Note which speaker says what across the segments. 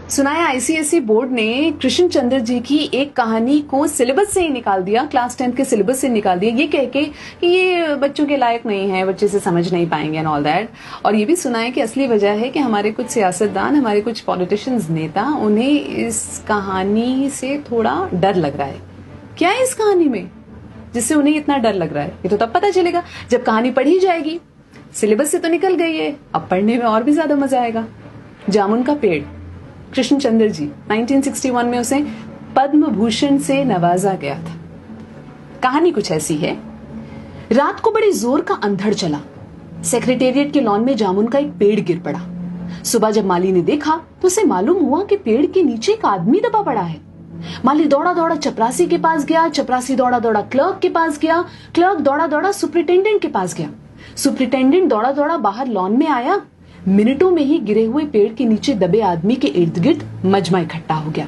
Speaker 1: सुना है ICSE board ने कृष्ण चंद्र जी की एक कहानी को सिलेबस से ही निकाल दिया, क्लास 10 के सिलेबस से निकाल दिया, ये कह के कि ये बच्चों के लायक नहीं है, बच्चे से समझ नहीं पाएंगे एंड ऑल दैट। और ये भी सुना है कि असली वजह है कि हमारे कुछ सियासतदान, हमारे कुछ पॉलिटिशियंस, नेता, उन्हें इस कहानी से थोड़ा डर लग रहा है। क्या है इस कहानी में जिससे उन्हें इतना डर लग रहा है? ये तो तब पता चलेगा जब कहानी पढ़ी जाएगी। सिलेबस से तो निकल गई है, अब पढ़ने में और भी ज्यादा मजा आएगा। जामुन का पेड़, कृष्ण चंद्र जी 1961 में उसे पद्म भूषण से नवाजा गया था। कहानी कुछ ऐसी है। रात को बड़े जोर का अंधड़ चला। सेक्रेटेरिएट के लॉन में जामुन का एक पेड़ गिर पड़ा। सुबह जब माली ने देखा तो उसे मालूम हुआ कि पेड़ के नीचे एक आदमी दबा पड़ा है। माली दौड़ा दौड़ा चपरासी के पास गया, चपरासी दौड़ा दौड़ा क्लर्क के पास गया, क्लर्क दौड़ा दौड़ा सुपरिटेंडेंट के पास गया, सुपरिटेंडेंट दौड़ा दौड़ा बाहर लॉन में आया। मिनटों में ही गिरे हुए पेड़ के नीचे दबे आदमी के इर्द गिर्द मजमा इकट्ठा हो गया।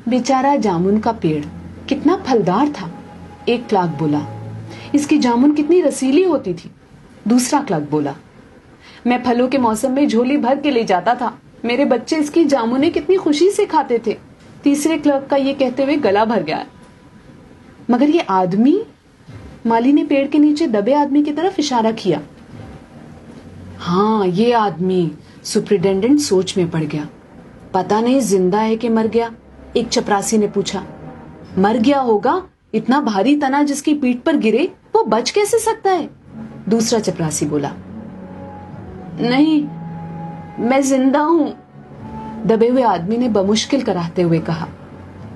Speaker 1: बेचारा जामुन का पेड़ कितना फलदार था, एक क्लर्क बोला। इसकी जामुन कितनी रसीली होती थी, दूसरा क्लर्क बोला। मैं फलों के मौसम में झोली भर के ले जाता था, मेरे बच्चे इसकी जामुनें कितनी खुशी से खाते थे, तीसरे क्लर्क का ये कहते हुए गला भर गया। मगर ये आदमी, माली ने पेड़ के नीचे दबे आदमी की तरफ इशारा किया। हाँ, ये आदमी, सुपरिटेंडेंट सोच में पड़ गया। पता नहीं जिंदा है कि मर गया? एक चपरासी ने पूछा। मर गया होगा, इतना भारी तना जिसकी पीठ पर गिरे वो बच कैसे सकता है? दूसरा चपरासी बोला। नहीं, मैं जिंदा हूं, दबे हुए आदमी ने बमुश्किल कराते हुए कहा।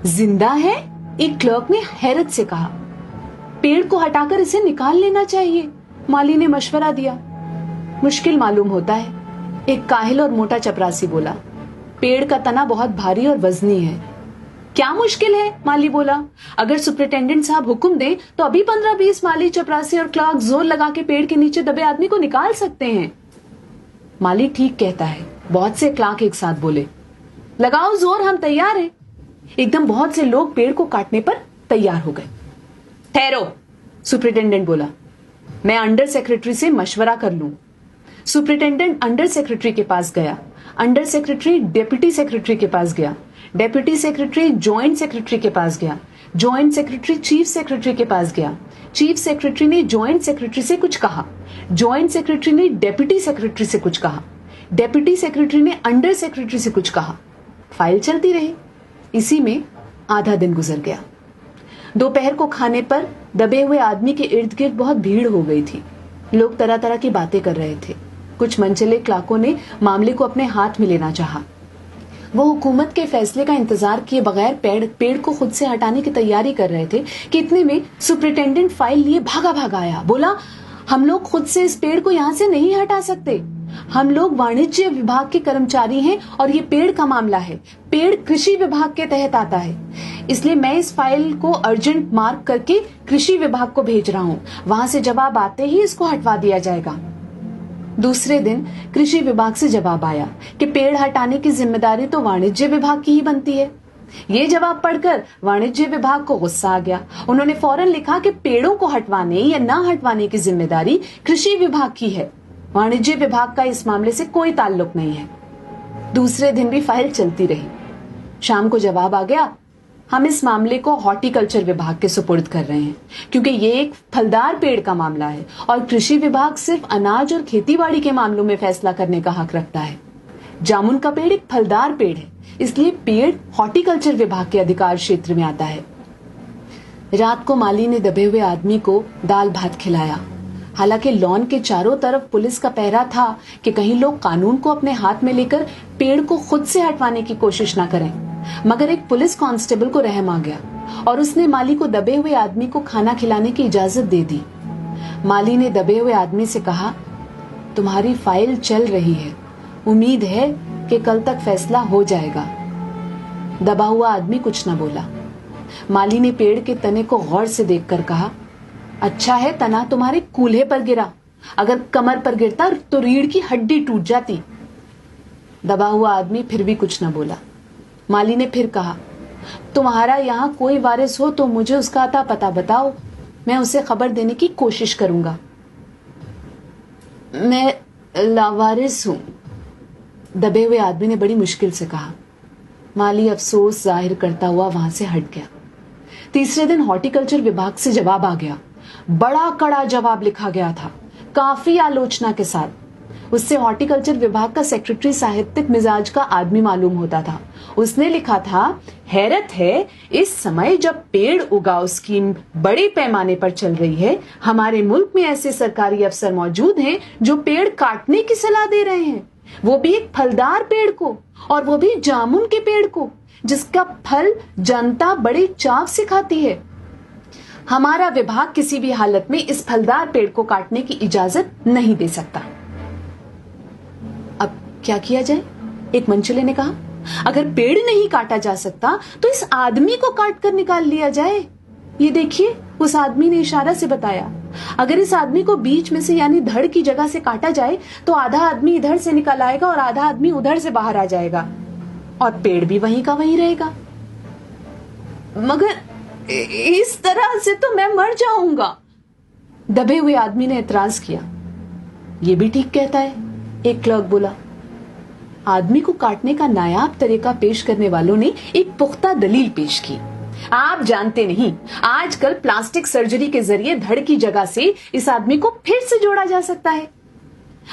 Speaker 1: जिंदा है? एक क्लर्क ने हैरत से कहा। पेड़ को हटाकर इसे निकाल लेना चाहिए, माली ने मशवरा दिया। मुश्किल मालूम होता है, एक काहिल और मोटा चपरासी बोला। पेड़ का तना बहुत भारी और वजनी है। क्या मुश्किल है? माली बोला। अगर सुपरिटेंडेंट साहब हुक्म दें तो अभी 15-20 माली, चपरासी और क्लर्क जोर लगा के पेड़ के नीचे दबे आदमी को निकाल सकते हैं। माली ठीक कहता है, बहुत से क्लर्क एक साथ बोले। लगाओ जोर, हम तैयार हैं। एकदम बहुत से लोग पेड़ को काटने पर तैयार हो गए। ठहरो, सुपरिटेंडेंट बोला, मैं अंडर सेक्रेटरी से मशवरा कर लूं। सुपरिटेंडेंट अंडर सेक्रेटरी के पास गया, अंडर सेक्रेटरी डेप्यूटी सेक्रेटरी के पास गया, डेप्यूटी सेक्रेटरी जॉइंट सेक्रेटरी के पास गया, जॉइंट सेक्रेटरी चीफ सेक्रेटरी के पास गया, चीफ सेक्रेटरी ने जॉइंट सेक्रेटरी से कुछ कहा, जॉइंट सेक्रेटरी ने डेप्यूटी सेक्रेटरी से कुछ कहा, डेप्यूटी सेक्रेटरी ने अंडर सेक्रेटरी से कुछ कहा। फाइल चलती रही। इसी में आधा दिन गुजर गया। दोपहर को खाने पर दबे हुए आदमी के इर्द गिर्द बहुत भीड़ हो गई थी। लोग तरह तरह की बातें कर रहे थे। कुछ मनचले क्लर्कों ने मामले को अपने हाथ में लेना चाहा। वो हुकूमत के फैसले का इंतजार किए बगैर पेड़ को खुद से हटाने की तैयारी कर रहे थे कि इतने में सुपरिटेंडेंट फाइल लिए भागा भागा आया। बोला, हम लोग खुद से इस पेड़ को यहाँ से नहीं हटा सकते। हम लोग वाणिज्य विभाग के कर्मचारी हैं और ये पेड़ का मामला है। पेड़ कृषि विभाग के तहत आता है, इसलिए मैं इस फाइल को अर्जेंट मार्क करके कृषि विभाग को भेज रहा हूँ। वहां से जवाब आते ही इसको हटवा दिया जाएगा। दूसरे दिन कृषि विभाग से जवाब आया कि पेड़ हटाने की जिम्मेदारी तो वाणिज्य विभाग की ही बनती है। ये जवाब पढ़कर वाणिज्य विभाग को गुस्सा आ गया। उन्होंने फौरन लिखा कि पेड़ों को हटवाने या ना हटवाने की जिम्मेदारी कृषि विभाग की है, वाणिज्य विभाग का इस मामले से कोई ताल्लुक नहीं है। दूसरे दिन भी फाइल चलती रही। शाम को जवाब आ गया, हम इस मामले को हॉर्टिकल्चर विभाग के सुपुर्द कर रहे हैं, क्योंकि ये एक फलदार पेड़ का मामला है और कृषि विभाग सिर्फ अनाज और खेतीबाड़ी के मामलों में फैसला करने का हक रखता है। जामुन का पेड़ एक फलदार पेड़ है, इसलिए पेड़ हॉर्टिकल्चर विभाग के अधिकार क्षेत्र में आता है। रात को माली ने दबे हुए आदमी को दाल भात खिलाया। हालांकि लॉन के चारों तरफ पुलिस का पहरा था कि कहीं लोग कानून को अपने हाथ में लेकर पेड़ को खुद से हटवाने की कोशिश ना करें। मगर एक पुलिस कांस्टेबल को रहम आ गया और उसने माली को दबे हुए आदमी को खाना खिलाने की इजाजत दे दी। माली ने दबे हुए आदमी से कहा, तुम्हारी फाइल चल रही है, उम्मीद है कि कल तक फैसला हो जाएगा। दबा हुआ आदमी कुछ न बोला। माली ने पेड़ के तने को गौर से देखकर कहा, अच्छा है तना तुम्हारे कूल्हे पर गिरा, अगर कमर पर गिरता तो रीढ़ की हड्डी टूट जाती। दबा हुआ आदमी फिर भी कुछ न बोला। माली ने फिर कहा, तुम्हारा यहाँ कोई वारिस हो तो मुझे उसका अता पता बताओ, मैं उसे खबर देने की कोशिश करूंगा। मैं लावारिस हूं, दबे हुए आदमी ने बड़ी मुश्किल से कहा। माली अफसोस जाहिर करता हुआ वहां से हट गया। तीसरे दिन हॉर्टिकल्चर विभाग से जवाब आ गया। बड़ा कड़ा जवाब लिखा गया था, काफी आलोचना के साथ। उससे हॉर्टिकल्चर विभाग का सेक्रेटरी साहित्यिक मिजाज का आदमी मालूम होता था। उसने लिखा था, हैरत है, इस समय जब पेड़ उगाओ स्कीम बड़े पैमाने पर चल रही है, हमारे मुल्क में ऐसे सरकारी अफसर मौजूद हैं जो पेड़ काटने की सलाह दे रहे हैं, वो भी एक फलदार पेड़ को, और वो भी जामुन के पेड़ को, जिसका फल जनता बड़े चाव से खाती है। हमारा विभाग किसी भी हालत में इस फलदार पेड़ को काटने की इजाजत नहीं दे सकता। अब क्या किया जाए? एक मंचले ने कहा, अगर पेड़ नहीं काटा जा सकता तो इस आदमी को काट कर निकाल लिया जाए। ये देखिए, उस आदमी ने इशारा से बताया। अगर इस आदमी को बीच में से यानी धड़ की जगह से काटा जाए तो आधा आदमी इधर से निकल आएगा और आधा आदमी उधर से बाहर आ जाएगा, और पेड़ भी वहीं का वहीं रहेगा। मगर इस तरह से तो मैं मर जाऊंगा, दबे हुए आदमी ने एतराज किया। ये भी ठीक कहता है, एक क्लर्क बोला। आदमी को काटने का नायाब तरीका पेश करने वालों ने एक पुख्ता दलील पेश की। आप जानते नहीं, आजकल प्लास्टिक सर्जरी के जरिए धड़ की जगह से इस आदमी को फिर से जोड़ा जा सकता है।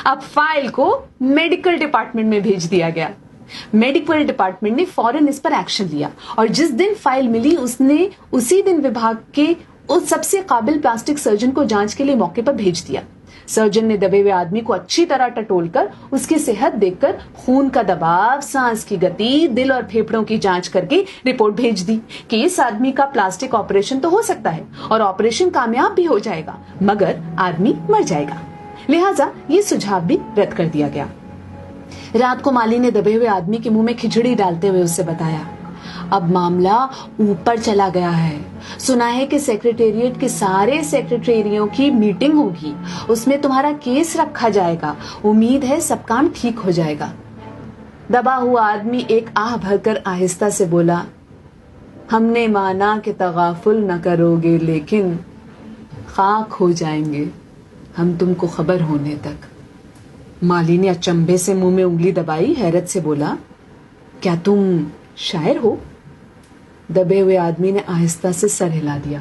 Speaker 1: अब फाइल को मेडिकल डिपार्टमेंट में भेज दिया गया। मेडिकल डिपार्टमेंट ने फौरन इस पर एक्शन लिया, और जिस दिन फाइल मिली उसने उसी दिन विभाग के उस सबसे काबिल प्लास्टिक सर्जन को जांच के लिए मौके पर भेज दिया। सर्जन ने दबे हुए आदमी को अच्छी तरह टटोलकर उसकी सेहत देखकर खून का दबाव, सांस की गति, दिल और फेफड़ों की जांच करके रिपोर्ट भेज दी कि इस आदमी का प्लास्टिक ऑपरेशन तो हो सकता है और ऑपरेशन कामयाब भी हो जाएगा, मगर आदमी मर जाएगा। लिहाजा ये सुझाव भी रद्द कर दिया गया। रात को माली ने दबे हुए आदमी के मुंह में खिचड़ी डालते हुए उससे बताया, अब मामला ऊपर चला गया है। सुना है कि सेक्रेटेरिएट के सारे सेक्रेटरियों की मीटिंग होगी, उसमें तुम्हारा केस रखा जाएगा। उम्मीद है सब काम ठीक हो जाएगा। दबा हुआ आदमी एक आह भरकर आहिस्ता से बोला, हमने माना कि तगाफुल न करोगे, लेकिन खाक हो जाएंगे हम तुमको खबर होने तक। माली ने अचंभे से मुंह में उंगली दबाई, हैरत से बोला, क्या तुम शायर हो? दबे हुए आदमी ने आहिस्ता से सर हिला दिया।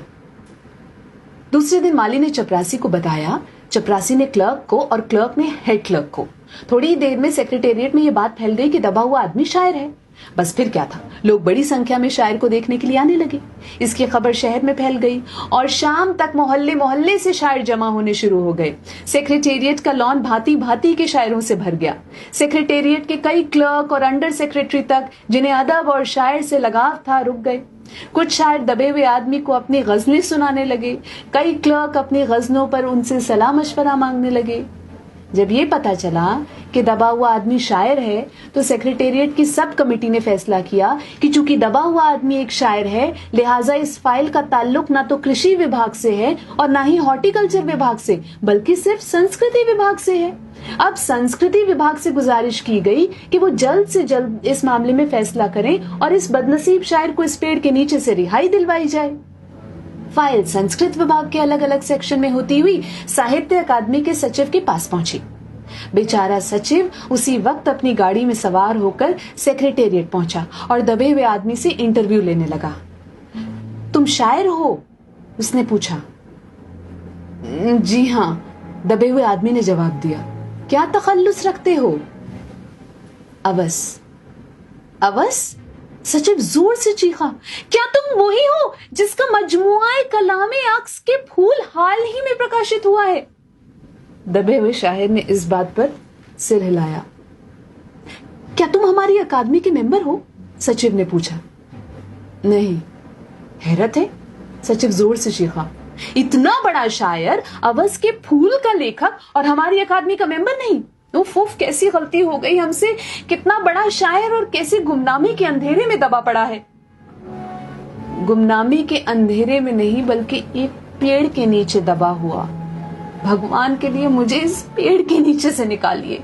Speaker 1: दूसरे दिन माली ने चपरासी को बताया, चपरासी ने क्लर्क को और क्लर्क ने हेड क्लर्क को। थोड़ी देर में सेक्रेटेरिएट में यह बात फैल गई कि दबा हुआ आदमी शायर है। बस फिर क्या था, लोग बड़ी संख्या में शायर को देखने के लिए आने लगे। इसकी खबर शहर में फैल गई और शाम तक मोहल्ले मोहल्ले से शायर जमा होने शुरू हो गए। सेक्रेटेरिएट का लॉन भांति भांति के शायरों से भर गया। सेक्रेटेरिएट के कई क्लर्क और अंडर सेक्रेटरी तक, जिन्हें अदब और शायर से लगाव था, रुक गए। कुछ शायर दबे हुए आदमी को अपनी गजलें सुनाने लगे। कई क्लर्क अपनी गजलों पर उनसे सलाह मशवरा मांगने लगे। जब ये पता चला कि दबा हुआ आदमी शायर है तो सेक्रेटेरिएट की सब कमेटी ने फैसला किया कि चूंकि दबा हुआ आदमी एक शायर है, लिहाजा इस फाइल का ताल्लुक ना तो कृषि विभाग से है और ना ही हॉर्टिकल्चर विभाग से, बल्कि सिर्फ संस्कृति विभाग से है। अब संस्कृति विभाग से गुजारिश की गई कि वो जल्द से जल्द इस मामले में फैसला करें और इस बदनसीब शायर को इस पेड़ के नीचे से रिहाई दिलवाई जाए। फाइल संस्कृत विभाग के अलग अलग सेक्शन में होती हुई साहित्य अकादमी के सचिव के पास पहुंची। बेचारा सचिव उसी वक्त अपनी गाड़ी में सवार होकर सेक्रेटेरिएट पहुंचा और दबे हुए आदमी से इंटरव्यू लेने लगा। तुम शायर हो? उसने पूछा। जी हाँ, दबे हुए आदमी ने जवाब दिया। क्या तखल्लुस रखते हो? अवस। अवस? सचिव जोर से चीखा, क्या तुम वही हो जिसका मजमुआ कलामे अक्स के फूल हाल ही में प्रकाशित हुआ है? दबे हुए शायर ने इस बात पर सिर हिलाया। क्या तुम हमारी अकादमी के मेंबर हो? सचिव ने पूछा। नहीं। हैरत है, सचिव जोर से चीखा, इतना बड़ा शायर, अवस के फूल का लेखक और हमारी अकादमी का मेंबर नहीं? उफ, कैसी गलती हो गई हमसे। कितना बड़ा शायर और कैसे गुमनामी के अंधेरे में दबा पड़ा है। गुमनामी के अंधेरे में नहीं, बल्कि एक पेड़ के नीचे दबा हुआ। भगवान के लिए मुझे इस पेड़ के नीचे से निकालिए।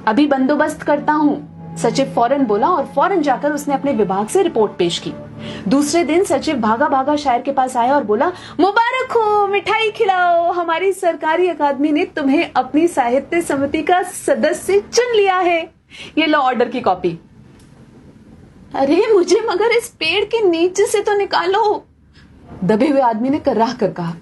Speaker 1: अभी बंदोबस्त करता हूं, सचिव फौरन बोला और फौरन जाकर उसने अपने विभाग से रिपोर्ट पेश की। दूसरे दिन सचिव भागा भागा शायर के पास आया और बोला, मुबारक हो, मिठाई खिलाओ, हमारी सरकारी अकादमी ने तुम्हें अपनी साहित्य समिति का सदस्य चुन लिया है। ये लो ऑर्डर की कॉपी। अरे मुझे मगर इस पेड़ के नीचे से तो निकालो, दबे हुए आदमी ने कर्राह कर कहा।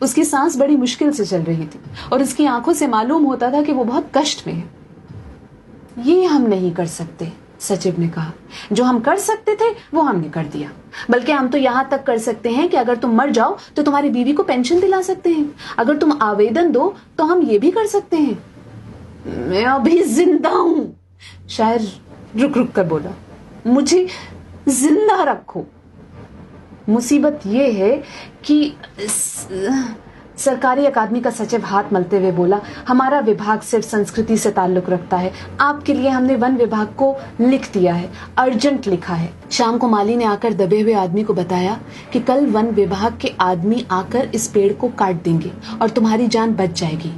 Speaker 1: उसकी सांस बड़ी मुश्किल से चल रही थी और उसकी आंखों से मालूम होता था कि वो बहुत कष्ट में है। ये हम नहीं कर सकते, सचिव ने कहा। जो हम कर सकते थे वो हमने कर दिया। बल्कि हम तो यहां तक कर सकते हैं कि अगर तुम मर जाओ तो तुम्हारी बीवी को पेंशन दिला सकते हैं। अगर तुम आवेदन दो तो हम ये भी कर सकते हैं। मैं अभी जिंदा हूं, शायर रुक रुक कर बोला। मुझे जिंदा रखो। मुसीबत ये है कि सरकारी अकादमी का सचिव हाथ मलते हुए बोला, हमारा विभाग सिर्फ संस्कृति से ताल्लुक रखता है। आपके लिए हमने वन विभाग को लिख दिया है, अर्जेंट लिखा है। शाम को माली ने आकर दबे हुए आदमी को बताया कि कल वन विभाग के आदमी आकर इस पेड़ को काट देंगे और तुम्हारी जान बच जाएगी।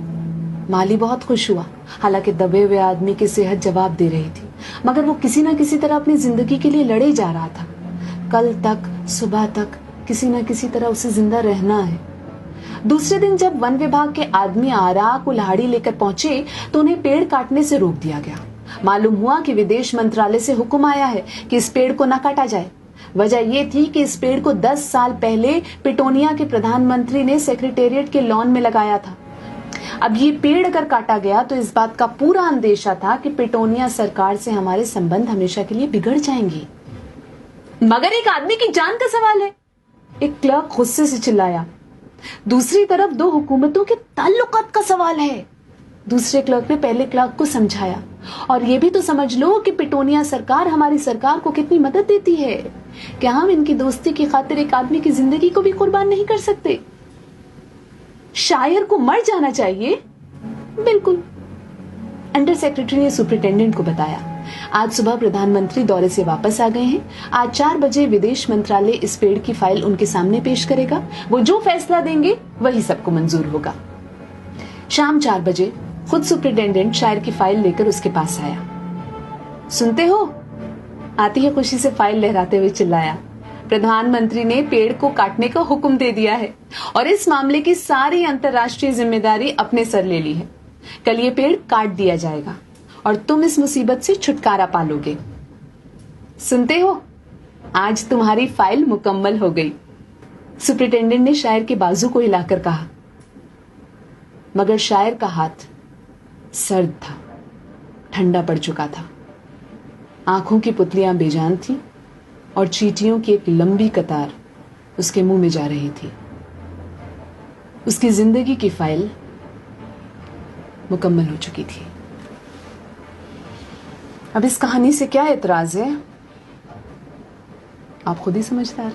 Speaker 1: माली बहुत खुश हुआ। हालांकि दबे हुए आदमी की सेहत जवाब दे रही थी, मगर वो किसी न किसी तरह अपनी जिंदगी के लिए लड़े जा रहा था। कल तक सुबह तक किसी न किसी तरह उसे जिंदा रहना है। दूसरे दिन जब वन विभाग के आदमी आरा कुल्हाड़ी लेकर पहुंचे तो उन्हें पेड़ काटने से रोक दिया गया। मालूम हुआ कि विदेश मंत्रालय से हुक्म आया है कि इस पेड़ को न काटा जाए। वजह यह थी कि इस पेड़ को 10 साल पहले पिटोनिया के प्रधानमंत्री ने सेक्रेटेरिएट के लॉन में लगाया था। अब ये पेड़ अगर काटा गया तो इस बात का पूरा अंदेशा था कि पिटोनिया सरकार से हमारे संबंध हमेशा के लिए बिगड़ जाएंगे। मगर एक आदमी की जान का सवाल है, एक क्लर्क गुस्से से चिल्लाया। दूसरी तरफ दो हुकूमतों के ताल्लुकात का सवाल है। दूसरे क्लर्क ने पहले क्लर्क को समझाया, और ये भी तो समझ लो कि पिटोनिया सरकार हमारी सरकार को कितनी मदद देती है। क्या हम इनकी दोस्ती की खातिर एक आदमी की जिंदगी को भी कुर्बान नहीं कर सकते? शायर को मर जाना चाहिए? बिल्कुल। अंडर सेक्रेटरी ने सुपरिटेंडेंट को बताया। आज सुबह प्रधानमंत्री दौरे से वापस आ गए हैं। आज 4 बजे विदेश मंत्रालय इस पेड़ की फाइल उनके सामने पेश करेगा। वो जो फैसला देंगे वही सबको मंजूर होगा। शाम 4 बजे खुद सुपरिटेंडेंट शायर की फाइल लेकर उसके पास आया। सुनते हो? आती है खुशी से फाइल लहराते हुए चिल्लाया। प्रधानमंत्री ने पेड़ को काटने का हुक्म दे दिया है और इस मामले की सारी अंतर्राष्ट्रीय जिम्मेदारी अपने सर ले ली है। कल ये पेड़ काट दिया जाएगा और तुम इस मुसीबत से छुटकारा पालोगे। सुनते हो? आज तुम्हारी फाइल मुकम्मल हो गई। सुपरिटेंडेंट ने शायर के बाजू को हिलाकर कहा। मगर शायर का हाथ सर्द था, ठंडा पड़ चुका था। आंखों की पुतलियां बेजान थी और चींटियों की एक लंबी कतार उसके मुंह में जा रही थी। उसकी जिंदगी की फाइल मुकम्मल हो चुकी थी। अब इस कहानी से क्या एतराज है? आप खुद ही समझदार।